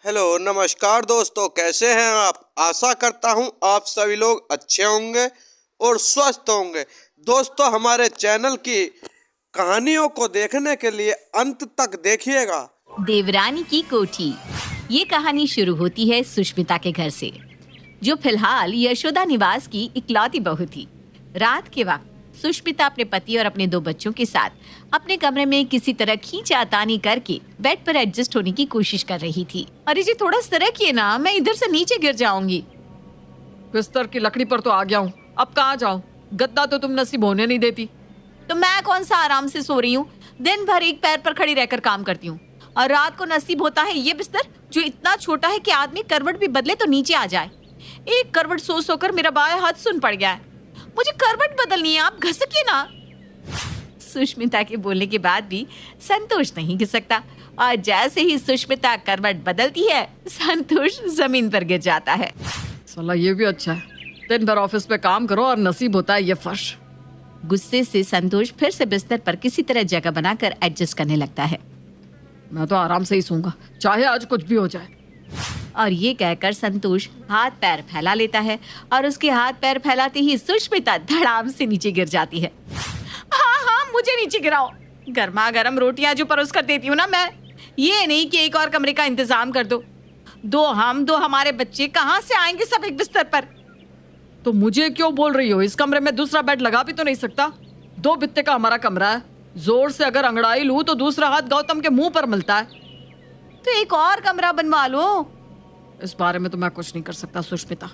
Hello नमस्कार दोस्तों, कैसे हैं आप। आशा करता हूं आप सभी लोग अच्छे होंगे और स्वस्थ होंगे। दोस्तों, हमारे चैनल की कहानियों को देखने के लिए अंत तक देखिएगा। देवरानी की कोठी। ये कहानी शुरू होती है सुष्मिता के घर से, जो फिलहाल यशोदा निवास की इकलौती बहू थी। रात के वक्त सुष्मिता अपने पति और अपने 2 बच्चों के साथ अपने कमरे में किसी तरह खींचातानी करके बेड पर एडजस्ट होने की कोशिश कर रही थी। अरे जी, थोड़ा सरकिए ना, मैं इधर से नीचे गिर जाऊंगी। बिस्तर की लकड़ी पर तो आ गया हूँ, अब कहाँ जाऊँ? गद्दा तो तुम नसीब होने नहीं देती। तो मैं कौन सा आराम से सो रही हूँ? दिन भर एक पैर पर खड़ी रहकर काम करती हूँ, और रात को नसीब होता है ये बिस्तर जो इतना छोटा है कि आदमी करवट भी बदले तो नीचे आ जाए। एक करवट सो सोकर मेरा बायां हाथ सुन पड़ गया है। मुझे करवट बदलनी है, आप घसकिए ना। सुष्मिता के बोलने के बाद भी संतोष नहीं घिसकता, और जैसे ही सुष्मिता करवट बदलती है, संतोष जमीन पर गिर जाता है। साला ये भी अच्छा है, दिन भर ऑफिस पे काम करो और नसीब होता है ये फर्श। गुस्से से संतोष फिर से बिस्तर पर किसी तरह जगह बनाकर एडजस्ट करने लगता है। मैं तो आराम से ही सोऊंगा, चाहे आज कुछ भी हो जाए। और ये कहकर संतोष हाथ पैर फैला लेता है, और उसके हाथ पैर फैलाते ही सुष्मिता धड़ाम से नीचे गिर जाती है। हाँ, मुझे नीचे गिराओ। गर्मा गर्म रोटियां जो परोस कर देती हूँ ना मैं, ये नहीं कि एक और कमरे का इंतजाम कर दो। 2 हम 2 हमारे बच्चे कहाँ से आएंगे सब एक बिस्तर पर? तो मुझे क्यों बोल रही हो? इस कमरे में दूसरा बेड लगा भी तो नहीं सकता? 2 बित्ते का हमारा कमरा है, जोर से अगर अंगड़ाई लूं तो दूसरा हाथ गौतम के मुंह पर मिलता है। तो एक और कमरा बनवा लो। इस बारे में तो मैं कुछ नहीं कर सकता सुष्मिता।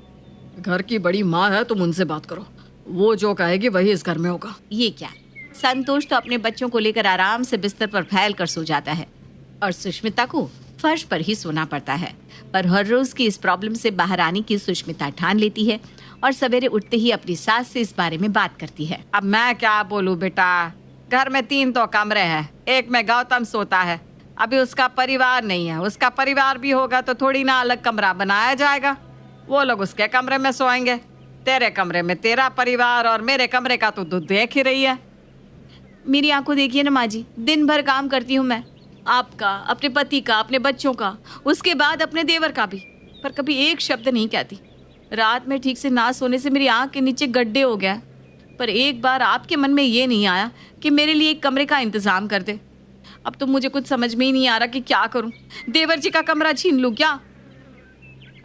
घर की बड़ी माँ है, तुम उनसे बात करो, वो जो कहेगी वही इस घर में होगा। ये क्या? संतोष तो अपने बच्चों को लेकर आराम से बिस्तर पर फैल कर सो जाता है, और सुष्मिता को फर्श पर ही सोना पड़ता है। पर हर रोज की इस प्रॉब्लम से बाहर आने की सुष्मिता ठान लेती है, और सवेरे उठते ही अपनी सास से इस बारे में बात करती है। अब मैं क्या बोलूं बेटा, घर में 3 तो कमरे हैं, एक में गौतम सोता है। अभी उसका परिवार नहीं है, उसका परिवार भी होगा तो थोड़ी ना अलग कमरा बनाया जाएगा। वो लोग उसके कमरे में सोएंगे, तेरे कमरे में तेरा परिवार, और मेरे कमरे का तो तू देख ही रही है। मेरी आंखों देखिए ना माँ जी, दिन भर काम करती हूँ मैं, आपका, अपने पति का, अपने बच्चों का, उसके बाद अपने देवर का भी, पर कभी एक शब्द नहीं कहती। रात में ठीक से ना सोने से मेरी आंख के नीचे गड्ढे हो गया, पर एक बार आपके मन में ये नहीं आया कि मेरे लिए एक कमरे का इंतजाम कर दे। अब तो मुझे कुछ समझ में ही नहीं आ रहा कि क्या करूं। देवर जी का कमरा छीन लूं क्या?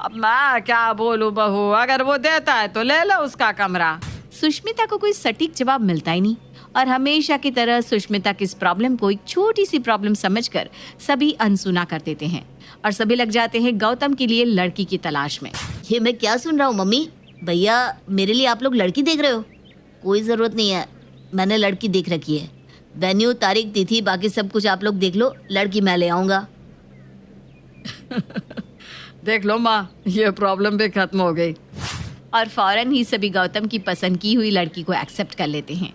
अब मैं क्या बोलूं बहू, अगर वो देता है तो ले लो उसका कमरा। सुष्मिता को कोई सटीक जवाब मिलता ही नहीं, और हमेशा की तरह सुष्मिता की इस प्रॉब्लम को एक छोटी सी प्रॉब्लम समझकर सभी अनसुना कर देते हैं, और सभी लग जाते हैं गौतम के लिए लड़की की तलाश में। ये मैं क्या सुन रहा हूँ मम्मी? भैया, मेरे लिए आप लोग लड़की देख रहे हो? कोई ज़रूरत नहीं है, मैंने लड़की देख रखी है। वेन्यू, तारीख, तिथि, बाकी सब कुछ आप लोग देख लो, लड़की मैं ले आऊँगा। देख लो माँ, ये प्रॉब्लम भी खत्म हो गई। और फौरन ही सभी गौतम की पसंद की हुई लड़की को एक्सेप्ट कर लेते हैं।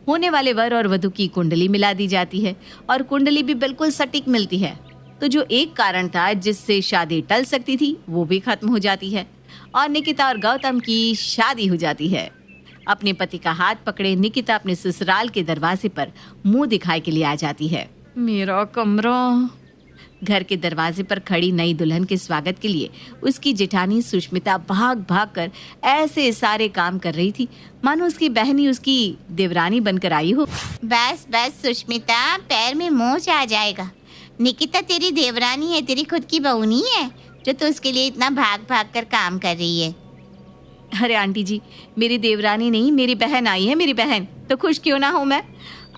होने वाले वर और वधू की कुंडली मिला दी जाती है, और कुंडली भी बिल्कुल सटीक मिलती है। तो जो एक कारण था जिससे शादी टल सकती थी, वो भी खत्म हो जाती है, और निकिता और गौतम की शादी हो जाती है। अपने पति का हाथ पकड़े निकिता अपने ससुराल के दरवाजे पर मुंह दिखाए के लिए आ जाती है। मेरा कमरा। घर के दरवाजे पर खड़ी नई दुल्हन के स्वागत के लिए उसकी जेठानी सुष्मिता भाग भाग कर ऐसे सारे काम कर रही थी मानो उसकी बहन ही उसकी देवरानी बनकर आई हो। बस बस सुष्मिता, पैर में मोच आ जाएगा। निकिता तेरी देवरानी है, तेरी खुद की बहू नहीं है जो तो उसके लिए इतना भाग भाग कर काम कर रही है। अरे आंटी जी, मेरी देवरानी नहीं, मेरी बहन आई है, मेरी बहन। तो खुश क्यों ना हूँ मैं।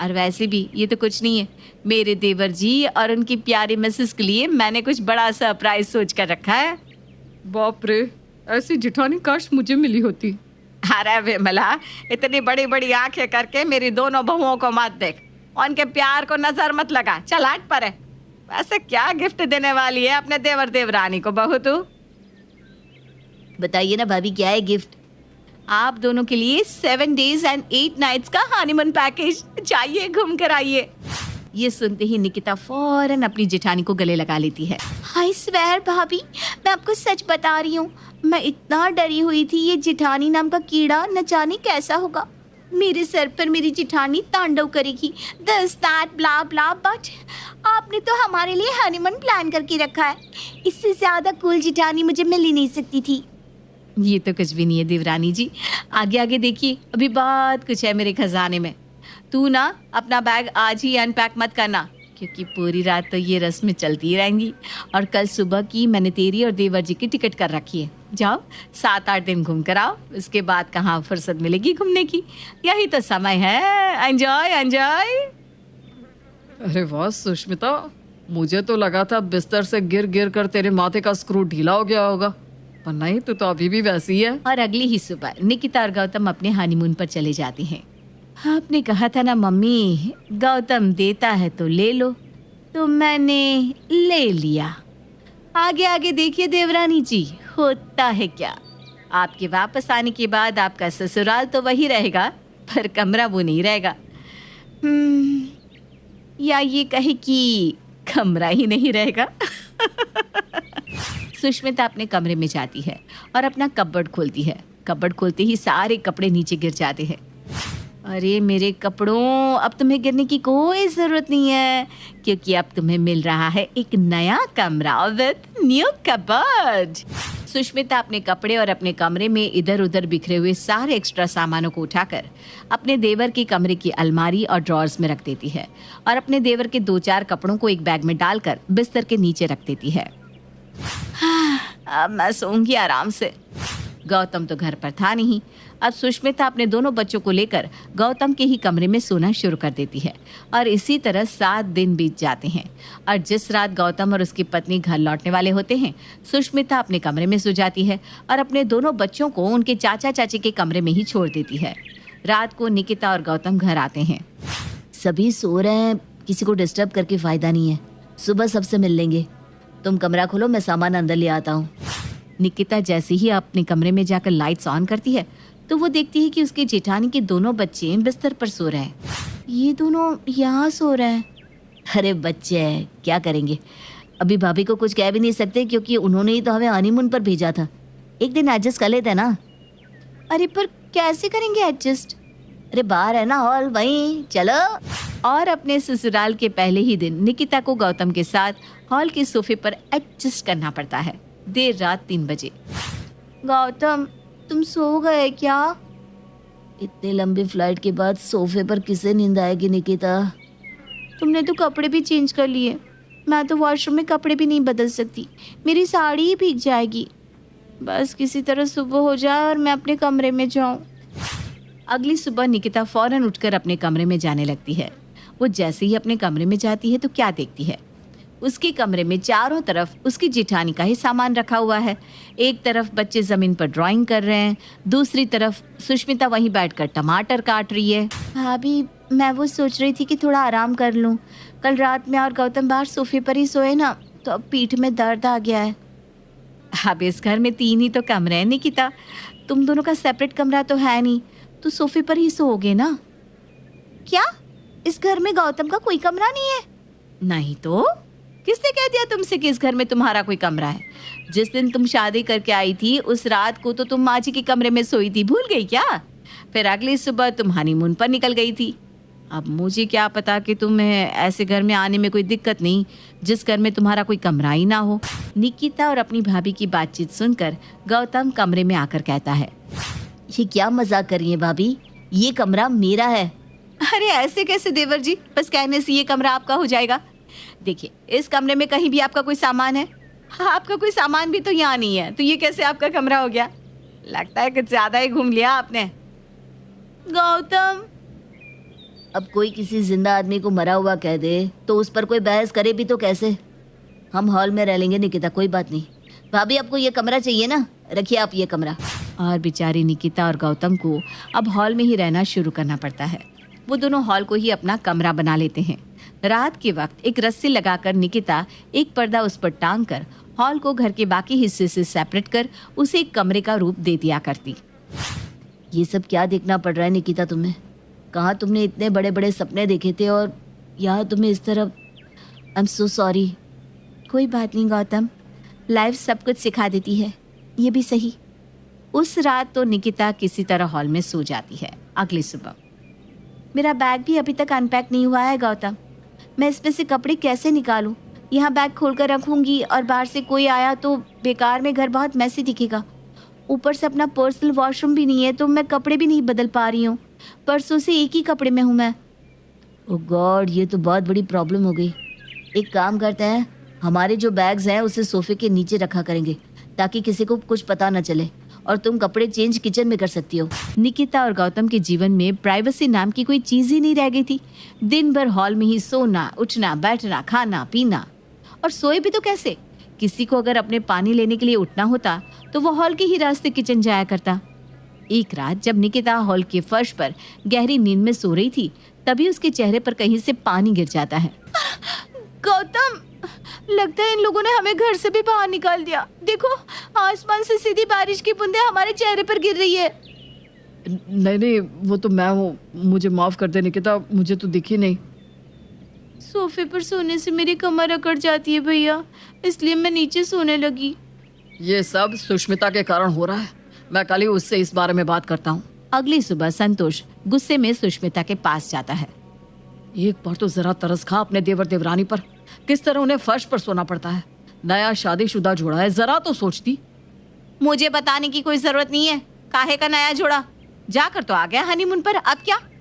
और वैसे भी ये तो कुछ नहीं है, मेरे देवर जी और उनकी प्यारी मिसेस के लिए मैंने कुछ बड़ा सरप्राइज सोच कर रखा है। बाप रे, ऐसी जिठानी काश मुझे मिली होती। अरे विमला, इतनी बड़ी बड़ी आंखें करके मेरी दोनों बहुओं को मत देख, उनके प्यार को नजर मत लगा, चल हट पर है। वैसे क्या गिफ्ट देने वाली है अपने देवर देवरानी को बहू तू? बताइए ना भाभी, क्या है गिफ्ट? आप दोनों के लिए 7 days and 8 nights का हनीमून पैकेज। चाहिए, घूम कर आइए। ये सुनते ही निकिता फौरन अपनी जेठानी को गले लगा लेती है। हाय स्वेर भाभी, मैं आपको सच बता रही हूँ, मैं इतना डरी हुई थी ये जेठानी नाम का कीड़ा न जाने कैसा होगा। मेरे सर पर मेरी जिठानी तांडव करेगी, this that blah blah, but आपने तो हमारे लिए हनीमून प्लान करके रखा है। इससे ज्यादा कूल जिठानी मुझे मिल ही नहीं सकती थी। ये तो कुछ भी नहीं है देवरानी जी, आगे आगे देखिए, अभी बहुत कुछ है मेरे खजाने में। तू ना अपना बैग आज ही अनपैक मत करना, क्योंकि पूरी रात तो ये रस्में चलती ही रहेंगी। और कल सुबह की मैंने तेरी और देवर जी की टिकट कर रखी है। जाओ 7-8 दिन घूम कर आओ, उसके बाद कहाँ फुर्सत मिलेगी घूमने की, यही तो समय है। Enjoy enjoy. अरे वाह सुष्मिता, मुझे तो लगा था बिस्तर से गिर गिर कर तेरे माथे का स्क्रू ढीला हो गया होगा, पर नहीं, तू तो अभी भी वैसी है। और अगली ही सुबह निकिता और गौतम अपने हनीमून पर चले जाते हैं। आपने कहा था ना मम्मी, गौतम देता है तो ले लो, तो मैंने ले लिया। आगे आगे देखिए देवरानी जी, होता है क्या। आपके वापस आने के बाद आपका ससुराल तो वही रहेगा, पर कमरा वो नहीं रहेगा। या ये कहे कि कमरा ही नहीं रहेगा। सुष्मिता अपने कमरे में जाती है और अपना कपबोर्ड खोलती है। कपबोर्ड खोलते ही सारे कपड़े नीचे गिर जाते हैं। अरे मेरे कपड़ों, अब तुम्हें गिरने की कोई ज़रूरत नहीं है, क्योंकि अब तुम्हें मिल रहा है एक नया कमरा विद न्यू कपबोर्ड। सुष्मिता अपने कपड़े और अपने कमरे में इधर उधर बिखरे हुए सारे एक्स्ट्रा सामानों को उठाकर अपने देवर के कमरे की अलमारी और ड्रॉर्स में रख देती है और अपने देवर के 2-4 कपड़ों को एक बैग में डालकर बिस्तर के नीचे रख देती है। अब मैं सोऊंगी आराम से। गौतम तो घर पर था नहीं। अब सुष्मिता अपने दोनों बच्चों को लेकर गौतम के ही कमरे में सोना शुरू कर देती है और इसी तरह 7 दिन बीत जाते हैं। और जिस रात गौतम और उसकी पत्नी घर लौटने वाले होते हैं, सुष्मिता अपने कमरे में सो जाती है और अपने दोनों बच्चों को उनके चाचा चाची के कमरे में ही छोड़ देती है। रात को निकिता और गौतम घर आते हैं। सभी सो रहे हैं, किसी को डिस्टर्ब करके फायदा नहीं है, सुबह सबसे मिल लेंगे। तुम कमरा खोलो, मैं सामान अंदर ले आता हूँ। निकिता जैसे ही अपने कमरे में जाकर लाइट्स ऑन करती है तो वो देखती है कि उसके जेठानी के दोनों बच्चे बिस्तर पर सो रहे हैं। ये दोनों यहाँ सो रहे हैं। अरे बच्चे हैं, क्या करेंगे। अभी भाभी को कुछ कह भी नहीं सकते, क्योंकि उन्होंने ही तो हमें हनीमून पर भेजा था। एक दिन एडजस्ट कर लेते हैं ना। अरे पर कैसे करेंगे एडजस्ट। अरे बाहर है ना हॉल, वहीं चलो। और अपने ससुराल के पहले ही दिन निकिता को गौतम के साथ हॉल के सोफे पर एडजस्ट करना पड़ता है। देर रात 3 बजे। गौतम, तुम सो गए क्या? इतने लंबी फ्लाइट के बाद सोफे पर किसे नींद आएगी निकिता? तुमने तो कपड़े भी चेंज कर लिए, मैं तो वॉशरूम में कपड़े भी नहीं बदल सकती, मेरी साड़ी ही भीग जाएगी। बस किसी तरह सुबह हो जाए और मैं अपने कमरे में जाऊं। अगली सुबह निकिता फौरन उठकर अपने कमरे में जाने लगती है। वो जैसे ही अपने कमरे में जाती है तो क्या देखती है, उसके कमरे में चारों तरफ उसकी जेठानी का ही सामान रखा हुआ है। एक तरफ बच्चे जमीन पर ड्राइंग कर रहे हैं, दूसरी तरफ सुष्मिता वहीं बैठकर टमाटर काट रही है। भाभी, मैं वो सोच रही थी कि थोड़ा आराम कर लूं। कल रात में और गौतम बाहर सोफे पर ही सोए ना, तो अब पीठ में दर्द आ गया है। अब इस घर में 3 ही तो कमरे हैं निकिता, तुम दोनों का सेपरेट कमरा तो है नहीं, तो सोफे पर ही सोओगे ना। क्या इस घर में गौतम का कोई कमरा नहीं है? नहीं तो किसने कह दिया तुमसे कि इस घर में तुम्हारा कोई कमरा है? जिस दिन तुम शादी करके आई थी उस रात को तो तुम माँ जी के कमरे में सोई थी, भूल गई क्या? फिर अगली सुबह तुम हनीमून पर निकल गई थी। अब मुझे क्या पता कि तुम्हें ऐसे घर में आने में कोई दिक्कत नहीं जिस घर में तुम्हारा कोई कमरा ही ना हो। निकिता और अपनी भाभी की बातचीत सुनकर गौतम कमरे में आकर कहता है, ये क्या मजाक कर रही है भाभी, ये कमरा मेरा है। अरे ऐसे कैसे देवर जी, बस कहने से ये कमरा आपका हो जाएगा? देखिए, इस कमरे में कहीं भी आपका कोई सामान है? हाँ, आपका कोई सामान भी तो यहाँ नहीं है, तो ये कैसे आपका कमरा हो गया? लगता है कुछ ज्यादा ही घूम लिया आपने। गौतम, अब कोई किसी जिंदा आदमी को मरा हुआ कह दे तो उस पर कोई बहस करे भी तो कैसे? हम हॉल में रह लेंगे निकिता, कोई बात नहीं। भाभी, आपको ये कमरा चाहिए ना, रखिए आप ये कमरा। और बेचारी निकिता और गौतम को अब हॉल में ही रहना शुरू करना पड़ता है। वो दोनों हॉल को ही अपना कमरा बना लेते हैं। रात के वक्त एक रस्सी लगाकर निकिता एक पर्दा उस पर टांग कर हॉल को घर के बाकी हिस्से से सेपरेट कर उसे एक कमरे का रूप दे दिया करती। ये सब क्या देखना पड़ रहा है निकिता तुम्हें? कहाँ तुमने इतने बड़े बड़े सपने देखे थे और यहाँ तुम्हें इस तरह। I am so sorry. कोई बात नहीं गौतम, लाइफ सब कुछ सिखा देती है, ये भी सही। उस रात तो निकिता किसी तरह हॉल में सो जाती है। अगली सुबह मेरा बैग भी अभी तक अनपैक नहीं हुआ है गौतम। मैं इसमें से कपड़े कैसे निकालूं? यहाँ बैग खोलकर रखूंगी और बाहर से कोई आया तो बेकार में घर बहुत मैसी दिखेगा। ऊपर से अपना पर्सनल वॉशरूम भी नहीं है तो मैं कपड़े भी नहीं बदल पा रही हूँ। परसों से एक ही कपड़े में हूँ मैं। ओह गॉड, ये तो बहुत बड़ी प्रॉब्लम हो गई। एक काम करते हैं, हमारे जो बैग्स हैं उसे सोफे के नीचे रखा करेंगे ताकि किसी को कुछ पता न चले, और तुम कपड़े चेंज किचन में कर सकती हो। निकिता और गौतम के जीवन में प्राइवेसी नाम की कोई चीज ही नहीं रह गई थी। दिन भर हॉल में ही सोना, उठना, बैठना, खाना पीना। और सोए भी तो कैसे? किसी को अगर अपने पानी लेने के लिए उठना होता तो वो हॉल के ही रास्ते किचन जाया करता। एक रात जब निकिता हॉल के फर्श पर गहरी नींद में सो रही थी, तभी उसके चेहरे पर कहीं से पानी गिर जाता है। गौतम, लगता है इन लोगों ने हमें घर से भी बाहर निकाल दिया। देखो, आसमान से सीधी बारिश की बूंदें हमारे चेहरे पर गिर रही है। नहीं नहीं, वो तो मैं हूँ, मुझे माफ कर दे निकिता, मुझे तो दिखी नहीं। सोफे पर सोने से मेरी कमर अकड़ जाती है भैया, इसलिए मैं नीचे सोने लगी। ये सब सुष्मिता के कारण हो रहा है। मैं कल ही उससे इस बारे में बात करता हूँ। अगली सुबह संतोष गुस्से में सुष्मिता के पास जाता है। एक बार तो जरा तरस खा अपने देवर देवरानी पर, किस तरह उन्हें फर्श पर सोना पड़ता है। नया शादीशुदा जोड़ा है, जरा तो सोचती। मुझे बताने की कोई जरूरत नहीं है। काहे का नया जोड़ा? जाकर तो आ गया हनीमून पर, अब क्या?